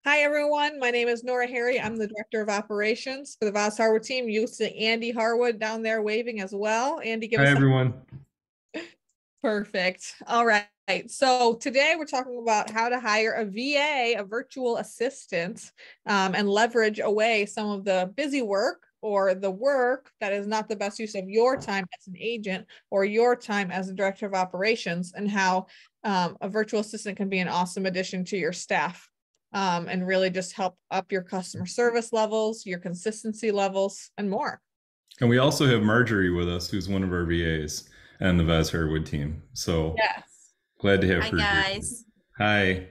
Hi, everyone. My name is Nora Harry. I'm the Director of Operations for the Vaz+Harwood Team. You see Andy Harwood down there waving as well. Andy, give Hi, us a everyone. perfect. All right. So today we're talking about how to hire a VA, a virtual assistant, and leverage away some of the busy work or the work that is not the best use of your time as an agent or your time as a Director of Operations, and how a virtual assistant can be an awesome addition to your staff. And really just help up your customer service levels, your consistency levels, and more. And we also have Marjorie with us, who's one of our VAs and the Vaz+Harwood team. So Yes. glad to have Hi her here. guys. Hi.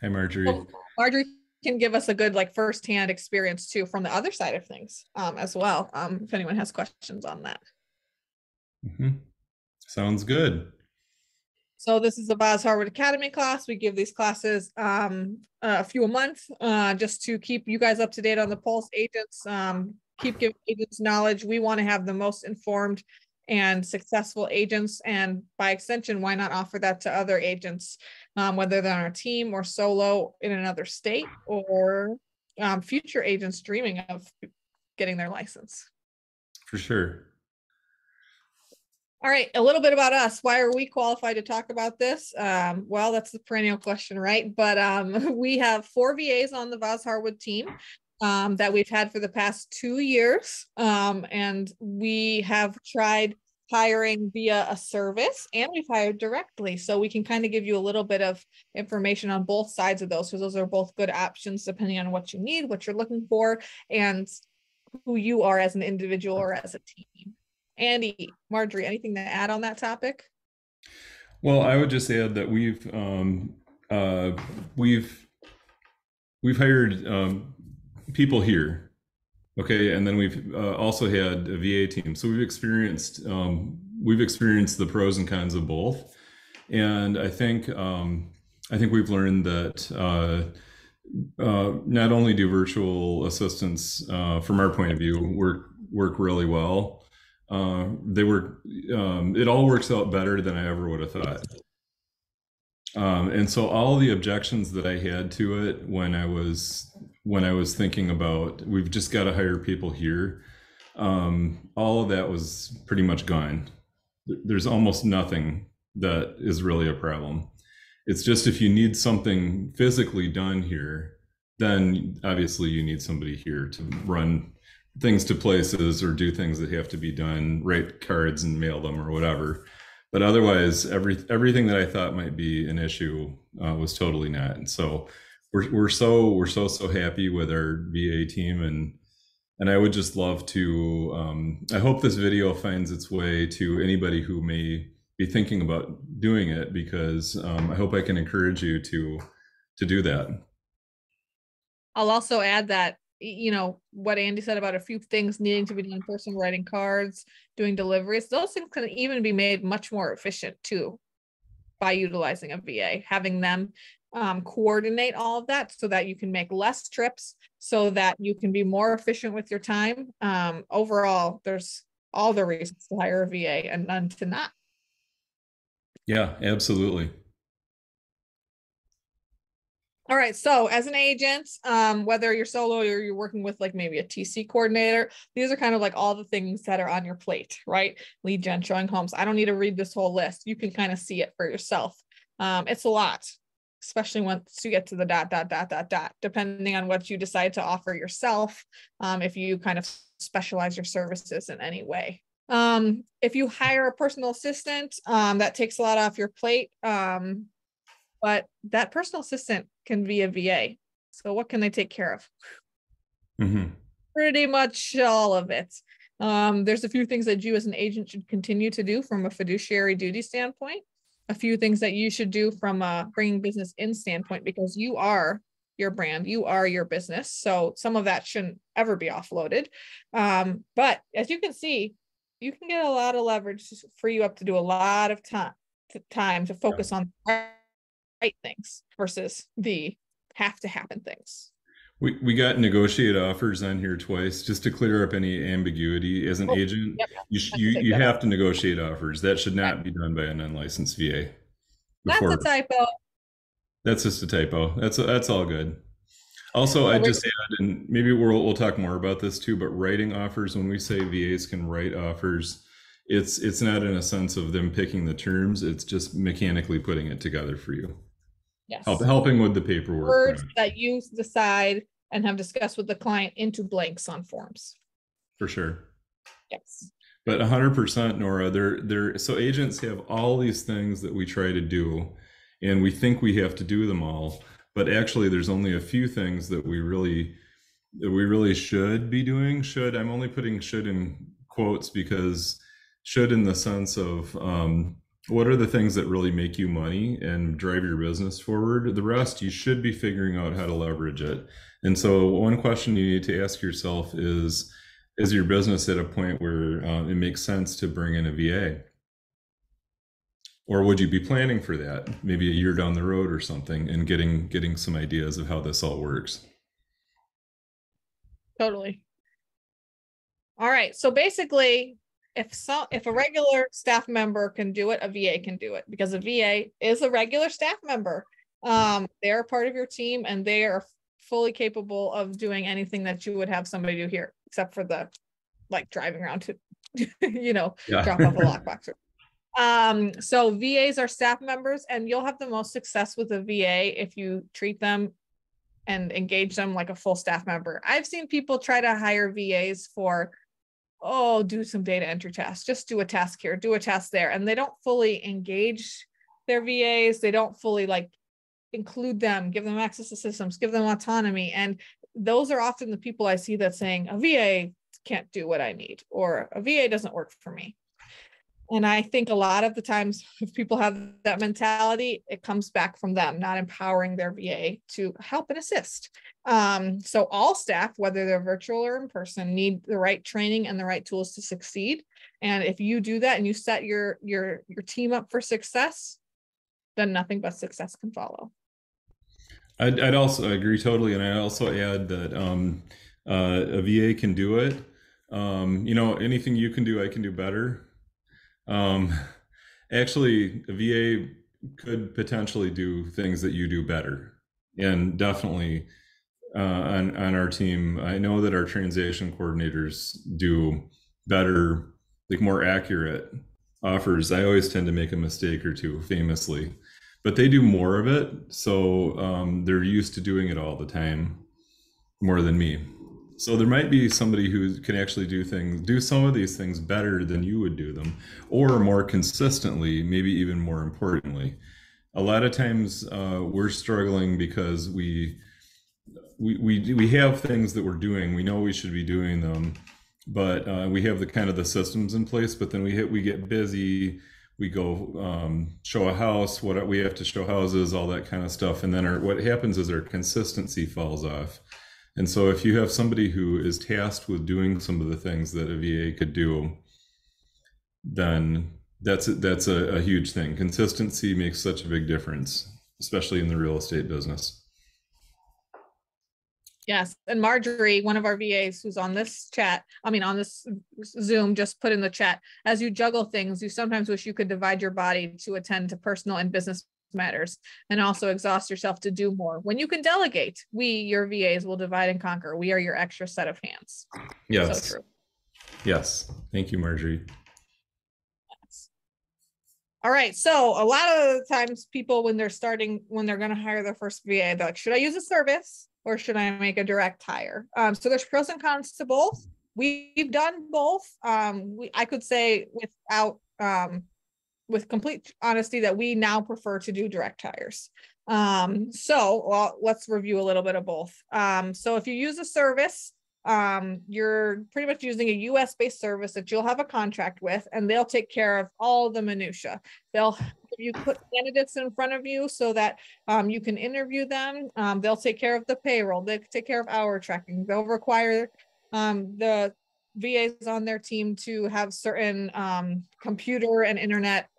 Hi, Marjorie. Well, Marjorie can give us a good firsthand experience too from the other side of things as well. If anyone has questions on that. Sounds good. So this is the Vaz+Harwood Academy class. We give these classes a few a month just to keep you guys up to date on the pulse. Agents, keep giving agents knowledge. We want to have the most informed and successful agents, and by extension, why not offer that to other agents, whether they're on our team or solo in another state, or future agents dreaming of getting their license. For sure. All right, a little bit about us. Why are we qualified to talk about this? Well, that's the perennial question, right? But we have 4 VAs on the Vaz+Harwood team that we've had for the past 2 years. And we have tried hiring via a service, and we've hired directly. So we can kind of give you a little bit of information on both sides of those, because those are both good options depending on what you need, what you're looking for, and who you are as an individual or as a team. Andy, Marjorie, anything to add on that topic? Well, I would just add that we've hired people here, okay, and then we've also had a VA team. So we've experienced the pros and cons of both, and I think we've learned that not only do virtual assistants, from our point of view, work really well. It all works out better than I ever would have thought. And so all the objections that I had to it when I was thinking about, we've just got to hire people here, all of that was pretty much gone. There's almost nothing that is really a problem. It's just if you need something physically done here, then obviously you need somebody here to run things to places or do things that have to be done, write cards and mail them or whatever. But otherwise, everything that I thought might be an issue was totally not. And so we're so happy with our VA team, and I would just love to. I hope this video finds its way to anybody who may be thinking about doing it, because I hope I can encourage you to do that. I'll also add that, you know, what Andy said about a few things needing to be done in person, writing cards, doing deliveries, those things can even be made much more efficient too by utilizing a VA, having them coordinate all of that so that you can make less trips, so that you can be more efficient with your time. Overall, there's all the reasons to hire a VA and none to not. Yeah, absolutely. All right, so as an agent, whether you're solo or you're working with maybe a TC coordinator, these are kind of all the things that are on your plate, right? Lead gen, showing homes. I don't need to read this whole list. You can kind of see it for yourself. It's a lot, especially once you get to the ... depending on what you decide to offer yourself, if you kind of specialize your services in any way. If you hire a personal assistant, that takes a lot off your plate. But that personal assistant can be a VA. So what can they take care of? Pretty much all of it. There's a few things that you as an agent should continue to do from a fiduciary duty standpoint. A few things that you should do from a bringing business in standpoint, because you are your brand, you are your business. So some of that shouldn't ever be offloaded. But as you can see, you can get a lot of leverage to free you up to do a lot of time to focus on right things versus the have to happen things. We got negotiate offers on here twice, just to clear up any ambiguity. As an agent, yep. you have to negotiate offers. That should not be done by an unlicensed VA. That's a typo. That's just a typo. That's all good. Also, I So we're just add, and maybe we'll talk more about this too, but writing offers, when we say VAs can write offers, it's not in a sense of them picking the terms, it's just mechanically putting it together for you. yes, Helping with the paperwork, pretty words much. that you decide and have discussed with the client into blanks on forms. For sure. Yes. But 100%, Nora, so agents have all these things that we try to do, and we think we have to do them all, but actually there's only a few things that we really should be doing. I'm only putting should in quotes because should in the sense of what are the things that really make you money and drive your business forward. The rest, you should be figuring out how to leverage it. And so one question you need to ask yourself is your business at a point where it makes sense to bring in a VA? Or would you be planning for that maybe a year down the road or something and getting some ideas of how this all works? Totally. All right. So basically, if a regular staff member can do it, a VA can do it, because a VA is a regular staff member. They're part of your team and they are fully capable of doing anything that you would have somebody do here, except for the like driving around to Yeah. drop off a lockbox. So VAs are staff members, and you'll have the most success with a VA if you treat them and engage them like a full staff member. I've seen people try to hire VAs for, oh, do some data entry tasks, just do a task here, do a task there. And they don't fully engage their VAs. They don't fully like include them, give them access to systems, give them autonomy. And those are often the people I see that saying a VA can't do what I need, or a VA doesn't work for me. And I think a lot of the times if people have that mentality, it comes back from them not empowering their VA to help and assist. So all staff, whether they're virtual or in person, need the right training and the right tools to succeed. And if you do that and you set your team up for success, then nothing but success can follow. I'd also agree totally, and I also add that a VA can do it. Anything you can do, I can do better. Um, Actually, a VA could potentially do things that you do better, and definitely on our team, I know that our transaction coordinators do better, like more accurate offers. I always tend to make a mistake or two, famously, but they do more of it, so they're used to doing it all the time, more than me. So there might be somebody who can actually do some of these things better than you would do them, or more consistently, maybe even more importantly. A lot of times we're struggling because we have things that we're doing. We know we should be doing them, but we have the kind of the systems in place. But then we get busy. We go show a house. What we have to show houses, all that kind of stuff, and then what happens is our consistency falls off. And so if you have somebody who is tasked with doing some of the things that a VA could do, then that's a huge thing. Consistency makes such a big difference, especially in the real estate business. Yes. And Marjorie, one of our VAs who's on this on this Zoom, just put in the chat, as you juggle things, you sometimes wish you could divide your body to attend to personal and business matters, and also exhaust yourself to do more. When you can delegate, we, your VAs, will divide and conquer. We are your extra set of hands. Yes. So true. Yes. Thank you, Marjorie. Yes. All right. So a lot of times people, when they're going to hire their first VA, they're like, should I use a service or should I make a direct hire? So there's pros and cons to both. We've done both. I could say with complete honesty that we now prefer to do direct hires. Let's review a little bit of both. So if you use a service, you're pretty much using a US based service that you'll have a contract with, and they'll take care of all the minutia. You put candidates in front of you so that you can interview them. They'll take care of the payroll. They take care of hour tracking. They'll require the VAs on their team to have certain computer and internet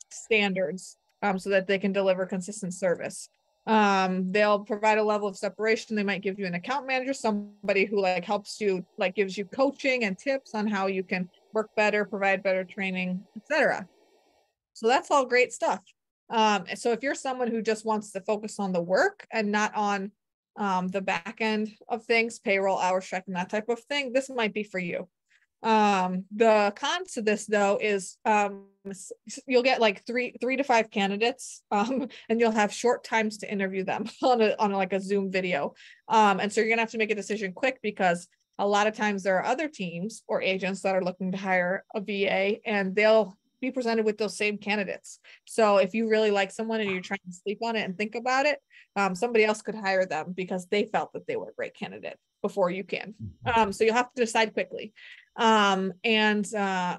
standards so that they can deliver consistent service. They'll provide a level of separation. They might give you an account manager, somebody who helps you, gives you coaching and tips on how you can work better, provide better training, etc. So that's all great stuff. So if you're someone who just wants to focus on the work and not on the back end of things, payroll, hours tracking, that type of thing, this might be for you. The cons to this though is you'll get like three to five candidates, and you'll have short times to interview them on like a Zoom video. And so you're gonna have to make a decision quick, because a lot of times there are other teams or agents that are looking to hire a VA, and they'll be presented with those same candidates. So if you really like someone and you're trying to sleep on it and think about it, somebody else could hire them because they felt that they were a great candidate before you can. So you'll have to decide quickly. And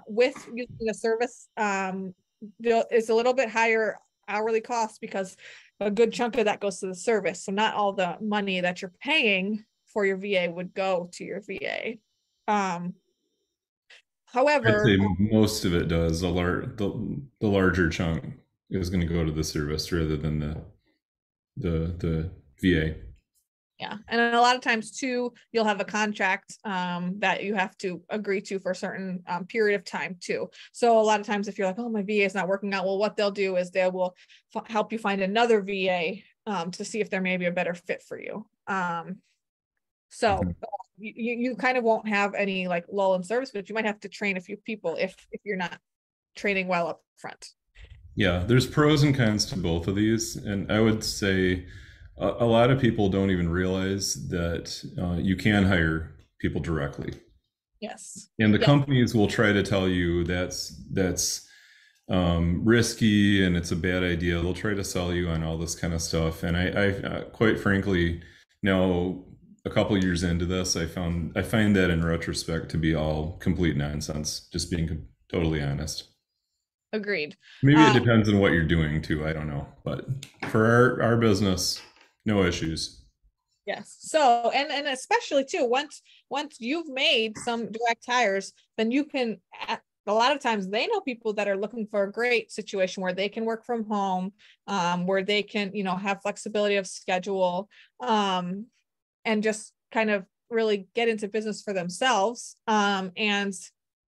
with using a service, it's a little bit higher hourly cost because a good chunk of that goes to the service. So not all the money that you're paying for your VA would go to your VA. However, I'd say most of it does. The larger chunk is going to go to the service rather than the VA. Yeah. And a lot of times too, you'll have a contract that you have to agree to for a certain period of time too. So a lot of times if you're like, oh, my VA is not working out, well, what they'll do is they will help you find another VA to see if there may be a better fit for you. You kind of won't have any like lull in service, but you might have to train a few people if you're not training well up front. Yeah, there's pros and cons to both of these. And I would say a lot of people don't even realize that you can hire people directly. Yes. And the companies will try to tell you that's risky and it's a bad idea. They'll try to sell you on all this kind of stuff. And I quite frankly, now a couple years into this, I find that in retrospect to be all complete nonsense, just being totally honest. Agreed. Maybe it depends on what you're doing too. I don't know. But for our business, no issues. Yes. So, and especially too, once you've made some direct hires, then you can, a lot of times they know people that are looking for a great situation where they can work from home, where they can, have flexibility of schedule, and just kind of really get into business for themselves. And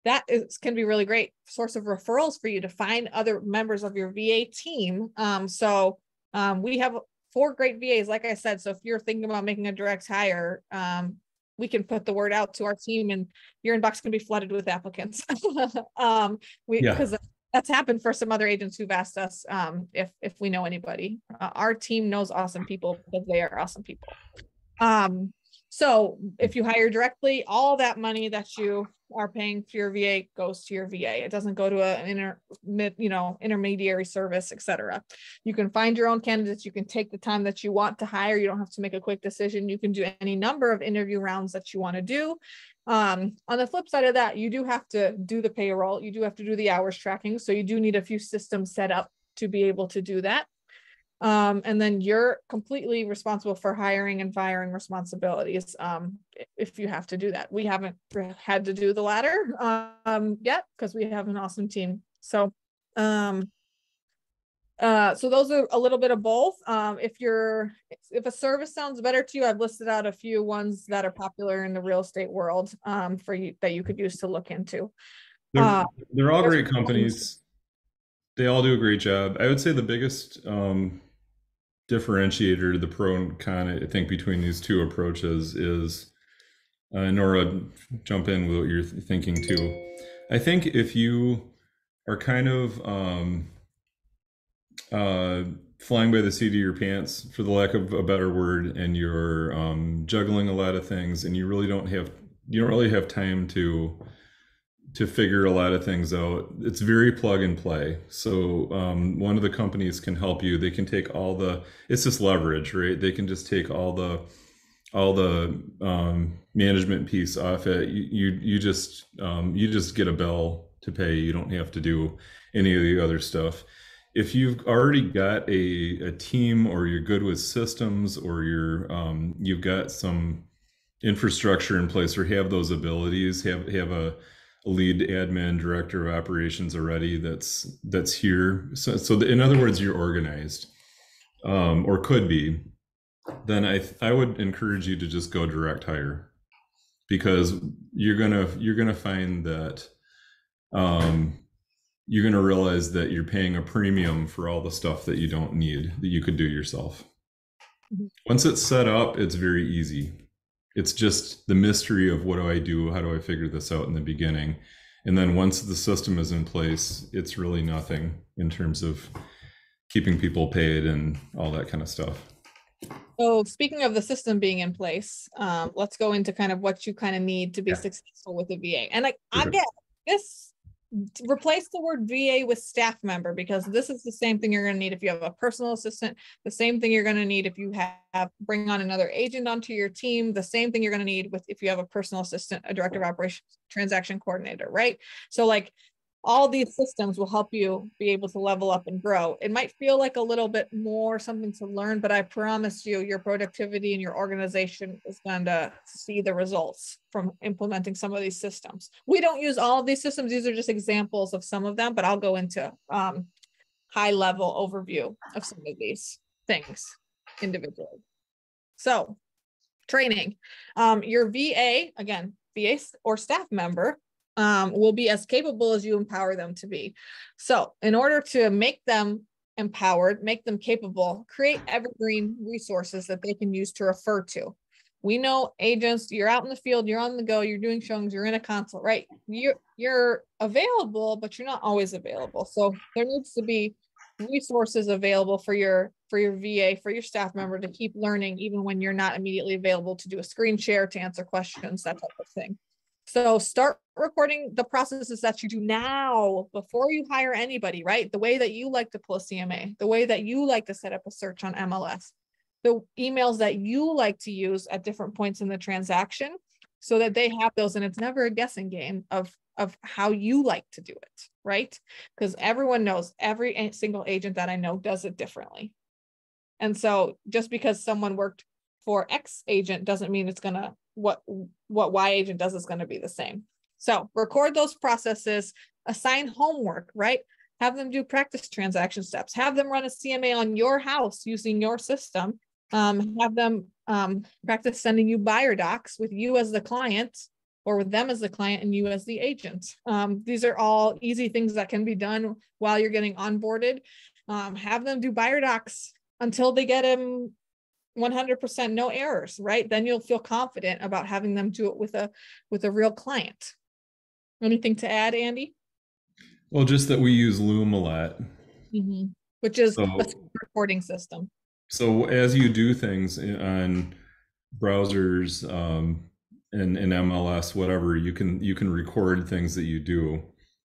that can be really great source of referrals for you to find other members of your VA team. We have 4 great VAs, like I said. So if you're thinking about making a direct hire, we can put the word out to our team and your inbox can be flooded with applicants. Because that's happened for some other agents who've asked us if we know anybody. Our team knows awesome people because they are awesome people. So if you hire directly, all that money that you are paying for your VA goes to your VA. It doesn't go to an intermediary service, etc. You can find your own candidates. You can take the time that you want to hire. You don't have to make a quick decision. You can do any number of interview rounds that you want to do. On the flip side of that, you do have to do the payroll. You do have to do the hours tracking. So you do need a few systems set up to be able to do that. And then you're completely responsible for hiring and firing responsibilities if you have to do that. We haven't had to do the latter yet because we have an awesome team. So those are a little bit of both. If a service sounds better to you, I've listed out a few ones that are popular in the real estate world for you that you could use to look into. They're all great companies. They all do a great job. I would say the biggest differentiator, the pro and con, I think, between these two approaches is, Nora, jump in with what you're thinking too. I think if you are kind of flying by the seat of your pants, for the lack of a better word, and you're juggling a lot of things, and you don't really have time to figure a lot of things out. It's very plug and play. So one of the companies can help you. They can take it's just leverage, right? They can just take all the management piece off it. You just get a bill to pay. You don't have to do any of the other stuff. If you've already got a team, or you're good with systems, or you've got some infrastructure in place, or have those abilities, have a lead admin, director of operations already that's here. So in other words, you're organized, or could be. Then I would encourage you to just go direct hire, because you're gonna find that you're gonna realize that you're paying a premium for all the stuff that you don't need, that you could do yourself. Mhm. Once it's set up, it's very easy. It's just the mystery of what do I do? How do I figure this out in the beginning? And then once the system is in place, it's really nothing in terms of keeping people paid and all that kind of stuff. So speaking of the system being in place, let's go into kind of what you kind of need to be Yeah, successful with a VA. And like perfect. again, this replace the word VA with staff member, because this is the same thing you're going to need if you have a personal assistant, the same thing you're going to need if you have bring on another agent onto your team, the same thing you're going to need with if you have a personal assistant, a director of operations, transaction coordinator, right? So like all these systems will help you be able to level up and grow. It might feel like a little bit more something to learn, but I promise you, your productivity and your organization is going to see the results from implementing some of these systems. We don't use all of these systems. These are just examples of some of them, but I'll go into high level overview of some of these things individually. So training, your VA, again, VA or staff member will be as capable as you empower them to be. So in order to make them empowered, make them capable, create evergreen resources that they can use to refer to. We know agents, you're out in the field, you're on the go, you're doing showings, you're in a consult, right? You're available, but you're not always available. So there needs to be resources available for your VA, for your staff member to keep learning, even when you're not immediately available to do a screen share, to answer questions, that type of thing. So start recording the processes that you do now before you hire anybody, right? The way that you like to pull a CMA, the way that you like to set up a search on MLS, the emails that you like to use at different points in the transaction, so that they have those, and it's never a guessing game of how you like to do it, right? Because everyone knows, every single agent that I know does it differently. And so just because someone worked for X agent doesn't mean it's gonna what Y agent does is going to be the same. So record those processes, assign homework, right? Have them do practice transaction steps, have them run a CMA on your house using your system, have them practice sending you buyer docs with you as the client, or with them as the client and you as the agent. These are all easy things that can be done while you're getting onboarded. Have them do buyer docs until they get them 100% no errors, right? Then you'll feel confident about having them do it with a real client. Anything to add, Andy? Well, just that we use Loom a lot. Which is a So, recording system. so as you do things on browsers and MLS, whatever, you can record things that you do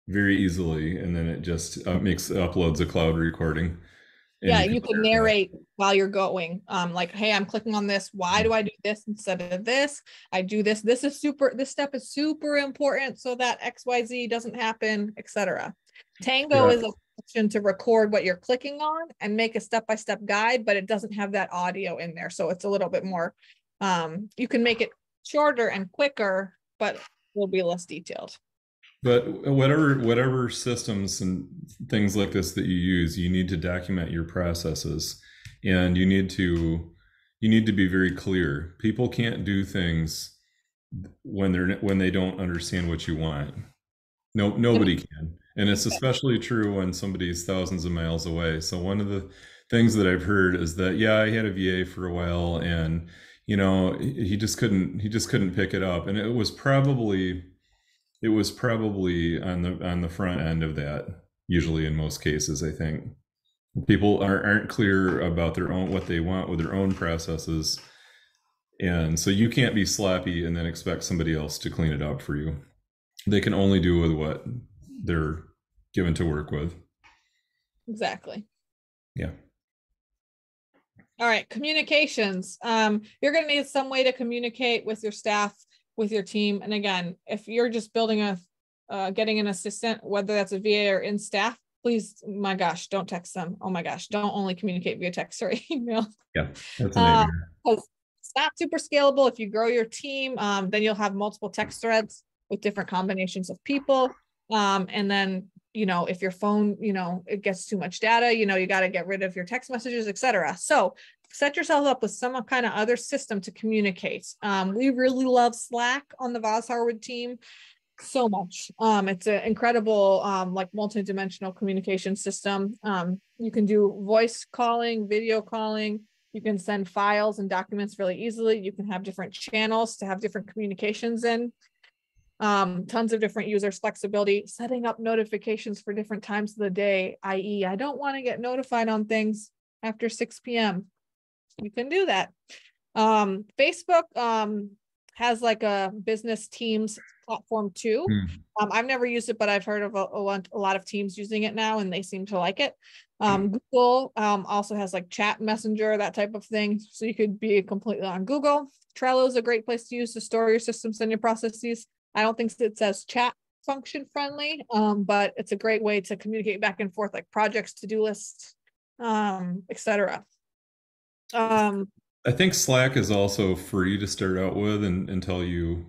very easily, and then it just uploads a cloud recording, and Yeah, you can you could share that. narrate while you're going. Like, hey, I'm clicking on this. Why do I do this instead of this? I do this. This step is super important so that XYZ doesn't happen, etc. Tango Yeah, is a option to record what you're clicking on and make a step-by-step guide, but it doesn't have that audio in there. So it's a little bit more, you can make it shorter and quicker, but will be less detailed. but whatever systems and things like this that you use, you need to document your processes, and you need to be very clear. People can't do things when they don't understand what you want. No, nobody can. And it's especially true when somebody's thousands of miles away. So one of the things that I've heard is that, yeah, I had a VA for a while, and he just couldn't pick it up. And it was probably on the front end of that, usually in most cases, I think. People aren't clear about their own what they want with their own processes. And so you can't be sloppy and then expect somebody else to clean it up for you. They can only do with what they're given to work with. Exactly. Yeah. All right, communications. You're going to need some way to communicate with your staff, with your team. And again, if you're just building getting an assistant, whether that's a VA or in staff, please, my gosh, don't text them. Oh my gosh, don't only communicate via text or email. Yeah. That's a Because nightmare. it's not super scalable. If you grow your team, then you'll have multiple text threads with different combinations of people. And then, if your phone, it gets too much data, you got to get rid of your text messages, etc. So set yourself up with some kind of other system to communicate. We really love Slack on the Vaz+Harwood team so much. It's an incredible, like multi-dimensional communication system. You can do voice calling, video calling. You can send files and documents really easily. You can have different channels to have different communications in. Tons of different users flexibility, setting up notifications for different times of the day, i.e. I don't want to get notified on things after 6 p.m. You can do that. Facebook has like a business teams platform too. I've never used it, but I've heard of a lot of teams using it now, and they seem to like it. Google also has like chat messenger, that type of thing. So you could be completely on Google. Trello is a great place to use to store your systems and your processes. I don't think it says chat function friendly, but it's a great way to communicate back and forth, like projects, to-do lists, etc. I think Slack is also free to start out with until you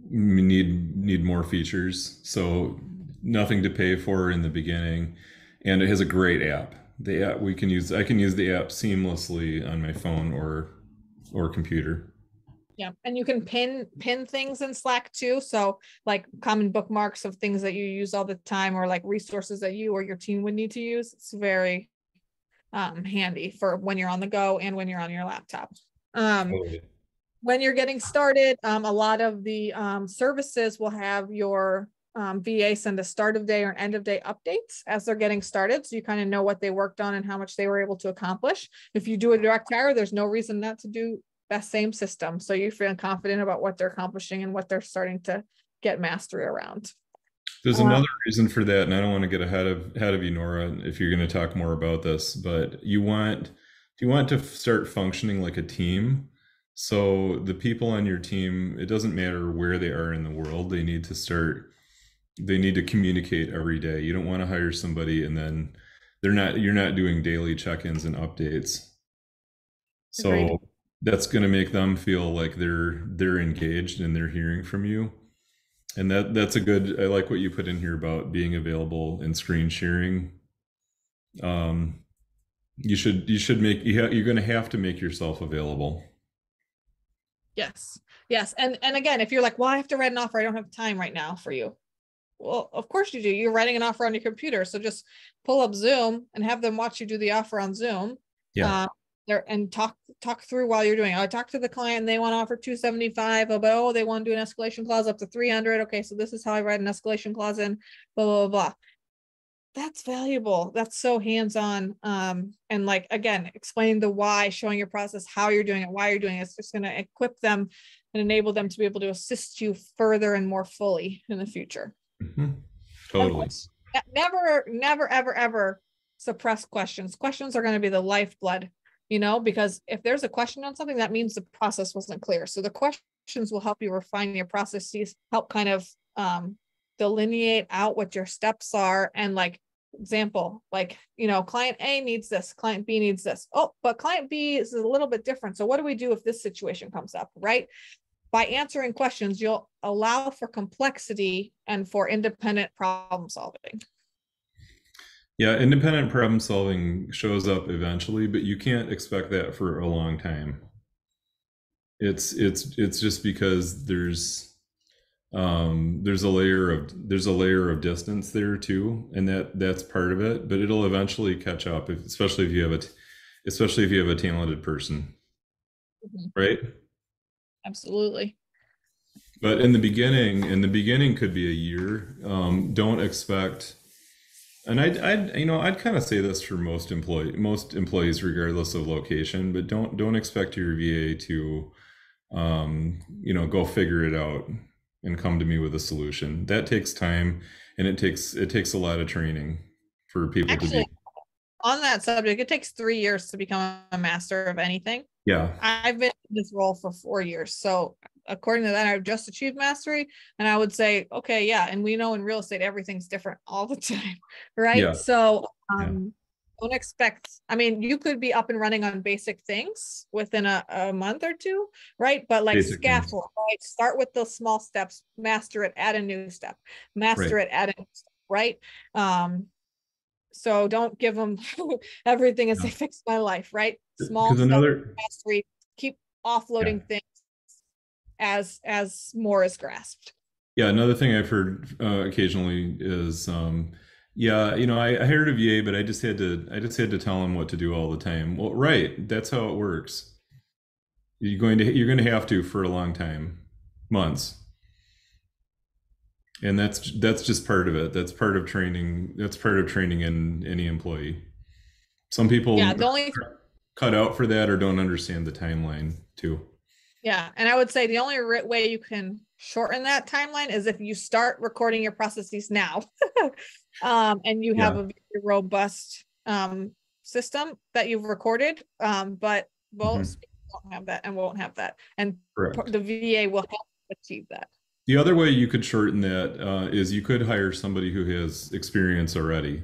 need more features. So nothing to pay for in the beginning, and it has a great app. The app I can use the app seamlessly on my phone or computer. Yeah, and you can pin things in Slack too. So like common bookmarks of things that you use all the time, or like resources that you or your team would need to use. It's very handy for when you're on the go and when you're on your laptop. When you're getting started, a lot of the services will have your VA send a start of day or end of day updates as they're getting started. So you kind of know what they worked on and how much they were able to accomplish. If you do a direct hire, there's no reason not to do that same system. So you feel confident about what they're accomplishing and what they're starting to get mastery around. There's another reason for that, and I don't want to get ahead of you, Nora, if you're going to talk more about this, but you want to start functioning like a team. So the people on your team, it doesn't matter where they are in the world, they need to communicate every day. You don't want to hire somebody and then you're not doing daily check-ins and updates. So Agreed. That's going to make them feel like they're engaged and they're hearing from you. And that's a good, I like what you put in here about being available and screen sharing. You're going to have to make yourself available. Yes. And again, if you're like, well, I have to write an offer, I don't have time right now for you. Well, of course you do. You're writing an offer on your computer. So just pull up Zoom and have them watch you do the offer on Zoom. Yeah. There and talk through while you're doing it. I talked to the client and they want to offer 275, but they want to do an escalation clause up to 300. Okay, so this is how I write an escalation clause in, blah, blah, blah. That's valuable. That's so hands-on. And like, again, explaining the why, showing your process, how you're doing it, why you're doing it. It's just going to equip them and enable them to be able to assist you further and more fully in the future. Mm-hmm. Totally. Never, ever suppress questions. Questions are going to be the lifeblood, because if there's a question on something, that means the process wasn't clear. So the questions will help you refine your processes, help kind of delineate out what your steps are. And like example, like, client A needs this, client B needs this. Oh, but client B is a little bit different. So what do we do if this situation comes up, right? By answering questions, you'll allow for complexity and for independent problem solving. Yeah, independent problem solving shows up eventually, but you can't expect that for a long time. It's just because there's a layer of distance there too, and that's part of it. But it'll eventually catch up, especially if you have a talented person, right? Absolutely. But in the beginning could be a year. Don't expect. And I'd kind of say this for most employees, regardless of location, but don't expect your VA to, go figure it out and come to me with a solution. That takes time, and it takes a lot of training for people to be. On that subject, it takes 3 years to become a master of anything. Yeah. I've been in this role for 4 years. So according to that, I've just achieved mastery. And I would say, okay, yeah. And we know in real estate, everything's different all the time, right? Yeah. So don't expect, you could be up and running on basic things within a month or two, right? But like basic scaffold, right? Start with the small steps, master it, add a new step, master it, add a new step, right? So don't give them everything as they fix my life, right? Small mastery, keep offloading things as more is grasped. Yeah, another thing I've heard occasionally is Yeah, I hired a VA, but I just had to tell him what to do all the time. Well, right, that's how it works. You're going to have to for a long time, months. And that's just part of it. That's part of training. That's part of training in any employee. Some Yeah, people the only cut out for that or don't understand the timeline too. Yeah, and I would say the only way you can shorten that timeline is if you start recording your processes now, and you have Yeah, a very robust system that you've recorded. But hmm most people don't have that and won't have that, and correct. the VA will help achieve that. The other way you could shorten that is you could hire somebody who has experience already.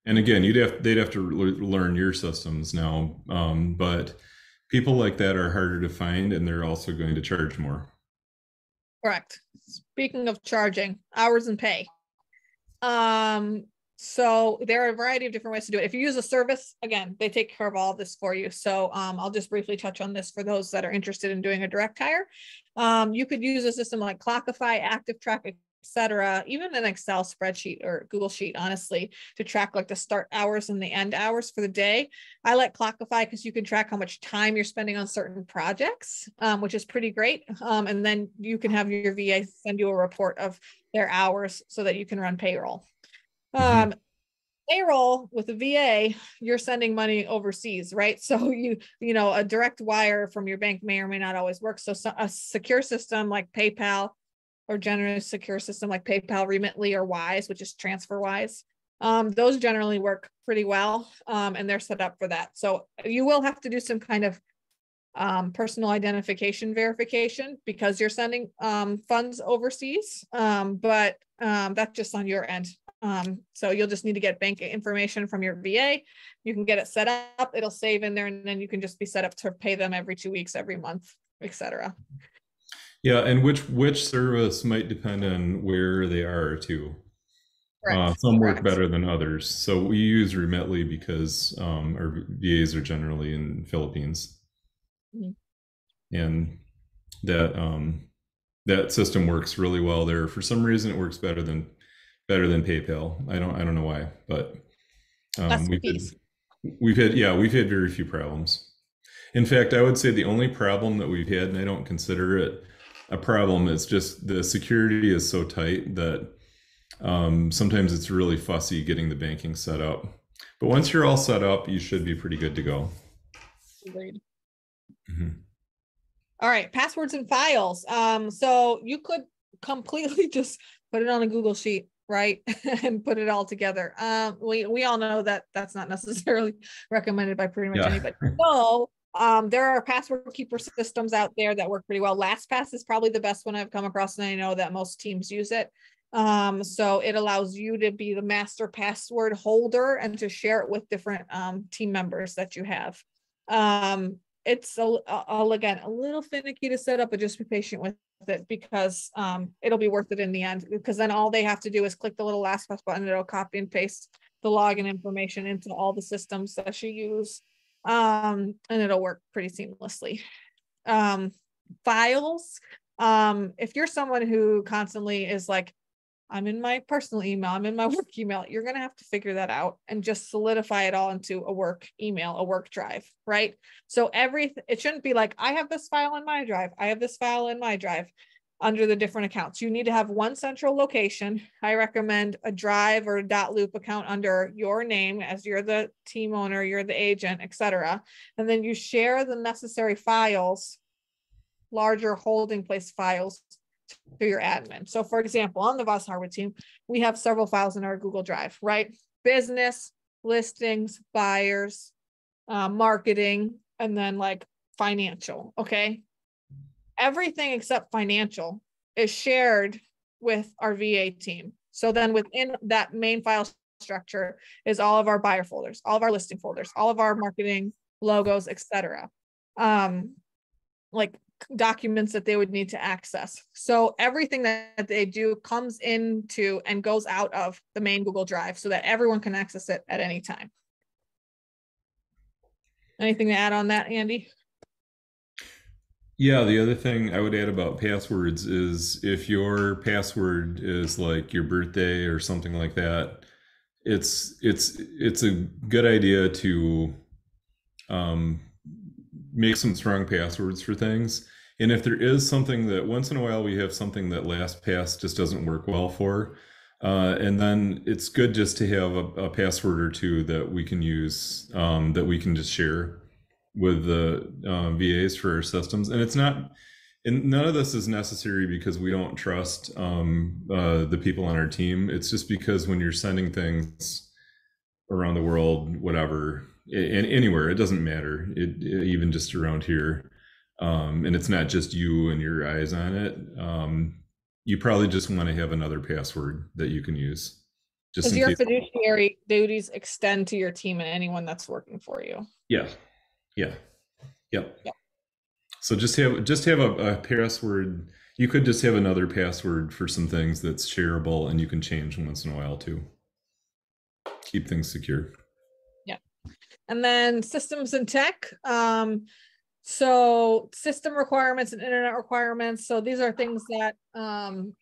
And again, they'd have to learn your systems now. But people like that are harder to find, and they're also going to charge more. Correct. Speaking of charging, hours and pay. Um, so there are a variety of different ways to do it. If you use a service, again, they take care of all of this for you. So I'll just briefly touch on this for those that are interested in doing a direct hire. You could use a system like Clockify, Active Track, etc., even an Excel spreadsheet or Google Sheet, honestly, to track like the start hours and the end hours for the day. I like Clockify because you can track how much time you're spending on certain projects, which is pretty great. And then you can have your VA send you a report of their hours so that you can run payroll. Hmm. Um, Payroll with a VA, you're sending money overseas, right? So a direct wire from your bank may or may not always work. So a secure system like PayPal or generous secure system like PayPal, Remitly, or Wise, which is TransferWise, those generally work pretty well, and they're set up for that. So you will have to do some kind of personal identification verification because you're sending funds overseas, but that's just on your end. So you'll just need to get bank information from your VA. You can get it set up, it'll save in there, and then you can just be set up to pay them every 2 weeks, every month, etc. Yeah, and which service might depend on where they are too. Correct. Some work Correct. better than others. So we use Remitly because our VAs are generally in Philippines, Mhm. and that that system works really well there. For some reason, it works better than PayPal. I don't know why, but Less we've had fees. we've had very few problems. In fact, I would say the only problem that we've had, and I don't consider it a problem, is just the security is so tight that sometimes it's really fussy getting the banking set up. But once you're all set up, you should be pretty good to go. Agreed. Mhm. All right, passwords and files. So you could completely just put it on a Google Sheet, right, and put it all together. We all know that that's not necessarily recommended by pretty much Yeah. anybody. So there are password keeper systems out there that work pretty well. LastPass is probably the best one I've come across, and I know that most teams use it. So it allows you to be the master password holder and to share it with different team members that you have. It's again a little finicky to set up, but just be patient with it because it'll be worth it in the end, because then all they have to do is click the little LastPass button. It'll copy and paste the login information into all the systems that you use, and it'll work pretty seamlessly. Files, if you're someone who constantly is like, I'm in my personal email, I'm in my work email, you're going to have to figure that out and just solidify it all into a work email, a work drive, right? So it shouldn't be like, I have this file in my drive, I have this file in my drive under the different accounts. You need to have one central location. I recommend a drive or a .loop account under your name, as you're the team owner, you're the agent, etc. And then you share the necessary files, larger holding place files, to your admin. So for example, on the Vaz+Harwood team, we have several files in our Google Drive, right? Business, listings, buyers, marketing, and then like financial, okay? Everything except financial is shared with our VA team. So then within that main file structure is all of our buyer folders, all of our listing folders, all of our marketing logos, etc. Like documents that they would need to access. So everything that they do comes into and goes out of the main Google Drive so that everyone can access it at any time. Anything to add on that, Andy? Yeah, the other thing I would add about passwords is if your password is like your birthday or something like that, it's a good idea to um, make some strong passwords for things. And if there is something that once in a while we have something that LastPass just doesn't work well for, and then it's good just to have a password or two that we can use, that we can just share with the VAs for our systems. And it's not, and none of this is necessary because we don't trust the people on our team. It's just because when you're sending things around the world, whatever, and anywhere, it doesn't matter. Even just around here, and it's not just you and your eyes on it. You probably just want to have another password that you can use, just Does in your case. fiduciary duties extend to your team and anyone that's working for you? Yeah, yeah, yep. Yeah. So just have a password. You could just have another password for some things that's shareable, and you can change once in a while too. Keep things secure. Yeah. And then systems and tech. So system requirements and internet requirements. So these are things that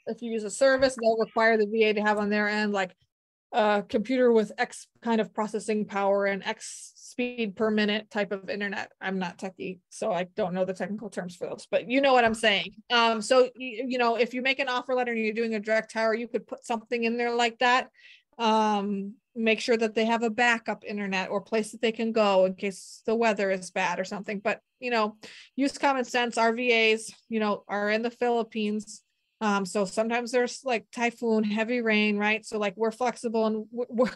if you use a service, they'll require the VA to have on their end, like a computer with X kind of processing power and X speed per minute type of internet. I'm not techie, so I don't know the technical terms for those, but you know what I'm saying. So you know, if you make an offer letter and you're doing a direct hire, you could put something in there like that. Make sure that they have a backup internet or place that they can go in case the weather is bad or something. But you know, use common sense. Our VAs, you know, are in the Philippines. So sometimes there's like typhoon, heavy rain, right? So like we're flexible and we're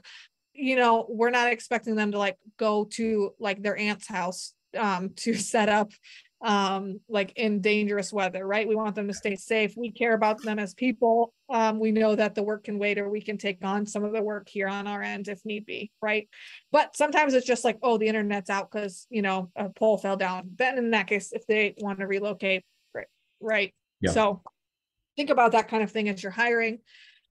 you know, we're not expecting them to like go to like their aunt's house to set up like in dangerous weather, right? We want them to stay safe. We care about them as people. We know that the work can wait, or we can take on some of the work here on our end if need be, right? But sometimes it's just like, oh, the internet's out because, you know, a pole fell down. Then in that case, if they want to relocate, right? Yeah. So think about that kind of thing as you're hiring.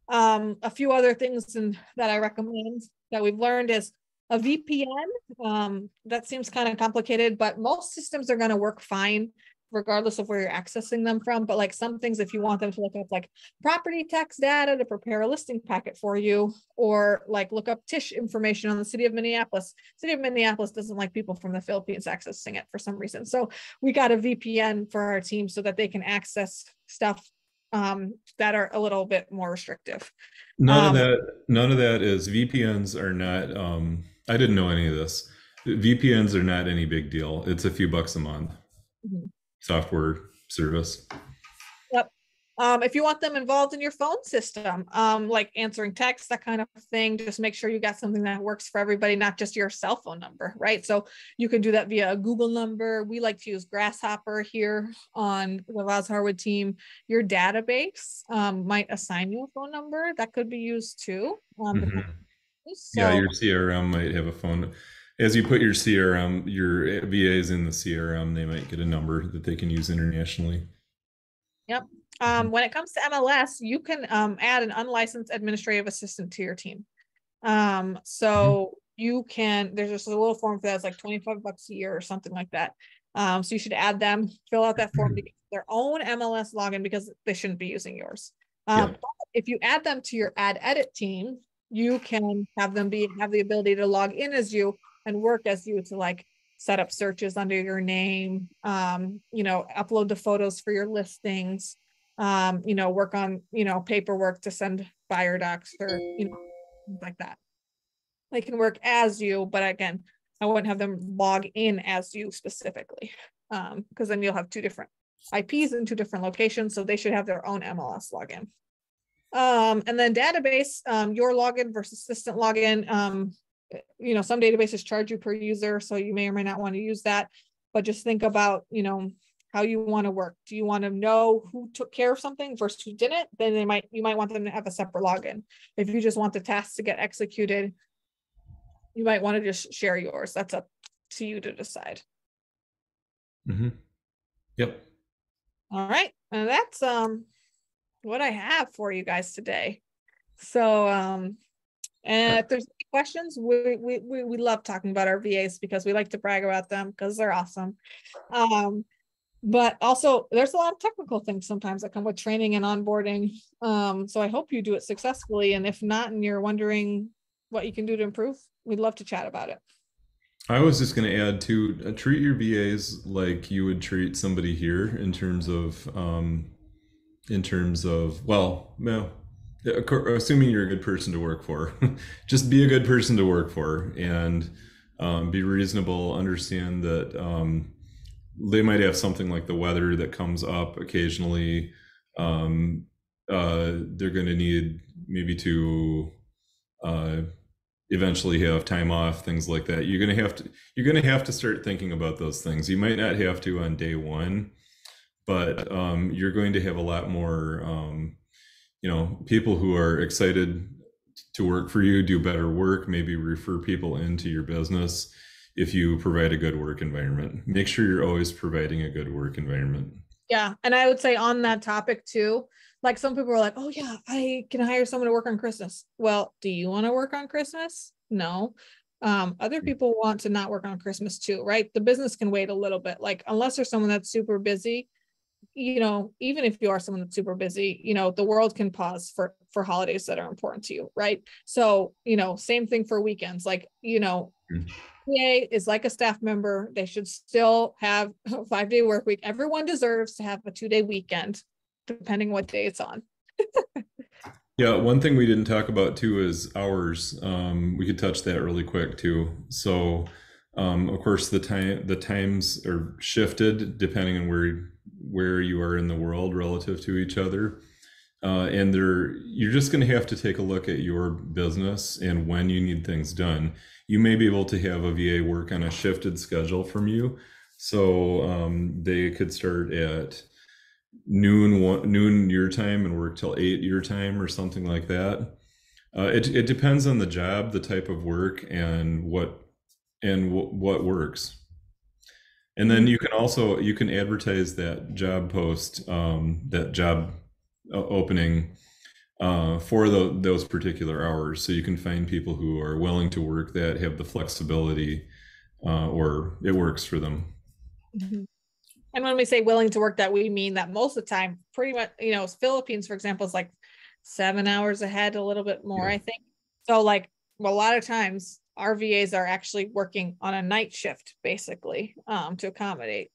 A few other things that I recommend that we've learned is a VPN. That seems kind of complicated, but most systems are going to work fine regardless of where you're accessing them from. But like some things, if you want them to look up like property tax data to prepare a listing packet for you, or like look up TISH information on the city of Minneapolis. City of Minneapolis doesn't like people from the Philippines accessing it for some reason. So we got a VPN for our team so that they can access stuff that are a little bit more restrictive. None of that is, VPNs are not, I didn't know any of this. VPNs are not any big deal. It's a few bucks a month. Mhm. Software service. Yep. If you want them involved in your phone system, like answering texts, that kind of thing, just make sure you got something that works for everybody, not just your cell phone number, right? So you can do that via a Google number. We like to use Grasshopper here on the Vaz+Harwood team. Your database might assign you a phone number that could be used too. Yeah, So your CRM might have a phone. As you put your CRM, your VAs in the CRM, they might get a number that they can use internationally. yep. When it comes to MLS, you can add an unlicensed administrative assistant to your team. So you can, there's just a little form for that. It's like 25 bucks a year or something like that. So you should add them, fill out that form to get their own MLS login because they shouldn't be using yours. But if you add them to your ad edit team, you can have them have the ability to log in as you and work as you to like set up searches under your name, you know, upload the photos for your listings, you know, work on, you know, paperwork to send buyer docs or, you know, things like that. They can work as you, but again, I wouldn't have them log in as you specifically, because then you'll have two different IPs in two different locations. So they should have their own MLS login. And then database, your login versus assistant login. You know, some databases charge you per user, so you may or may not want to use that. But just think about, you know, how you want to work. Do you want to know who took care of something versus who didn't? Then you might want them to have a separate login. If you just want the tasks to get executed, you might want to just share yours. That's up to you to decide. Yep. All right, and that's what I have for you guys today. So and if there's any questions, we love talking about our VAs because we like to brag about them because they're awesome. But also there's a lot of technical things sometimes that come with training and onboarding. So I hope you do it successfully. And if not, and you're wondering what you can do to improve, we'd love to chat about it. I was just going to add to treat your VAs like you would treat somebody here in terms of, well, no, assuming you're a good person to work for, just be a good person to work for, and be reasonable. Understand that they might have something like the weather that comes up occasionally. They're going to need maybe to eventually have time off, things like that. You're going to have to start thinking about those things. You might not have to on day one, but you're going to have a lot more people who are excited to work for you, do better work, maybe refer people into your business if you provide a good work environment. Make sure you're always providing a good work environment. Yeah. And I would say on that topic too, like some people are like, oh yeah, I can hire someone to work on Christmas. Well, do you want to work on Christmas? No. Other people want to not work on Christmas too, right? The business can wait a little bit. Like unless there's someone that's super busy, even if you are someone that's super busy, the world can pause for holidays that are important to you, right? So, same thing for weekends. Like, PA is like a staff member. They should still have a 5-day work week. Everyone deserves to have a 2-day weekend, depending what day it's on. Yeah, one thing we didn't talk about too is hours. We could touch that really quick too. So, of course, the times are shifted depending on where you are in the world relative to each other. And you're just going to have to take a look at your business and when you need things done. You may be able to have a VA work on a shifted schedule from you. So they could start at noon your time and work till 8 your time or something like that. It depends on the job, the type of work, and what works. And then you can advertise that job post, that job opening for those particular hours, so you can find people who are willing to work that, have the flexibility, or it works for them. Mm-hmm. And when we say willing to work that, we mean that most of the time, pretty much, Philippines, for example, is like 7 hours ahead, a little bit more, I think. So like a lot of times our VAs are actually working on a night shift, basically, to accommodate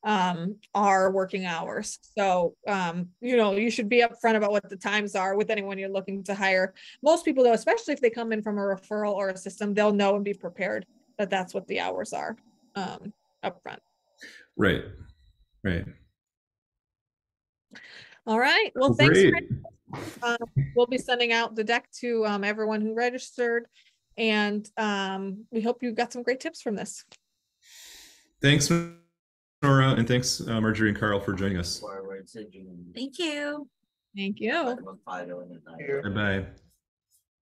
our working hours. So, you should be upfront about what the times are with anyone you're looking to hire. Most people, though, especially if they come in from a referral or a system, they'll know and be prepared that that's what the hours are upfront. Right. All right. Well, thanks. Great. We'll be sending out the deck to everyone who registered, and we hope you got some great tips from this. Thanks, Nora, and thanks, Marjorie and Carl, for joining us. Thank you. Thank you. Bye-bye. Bye-bye.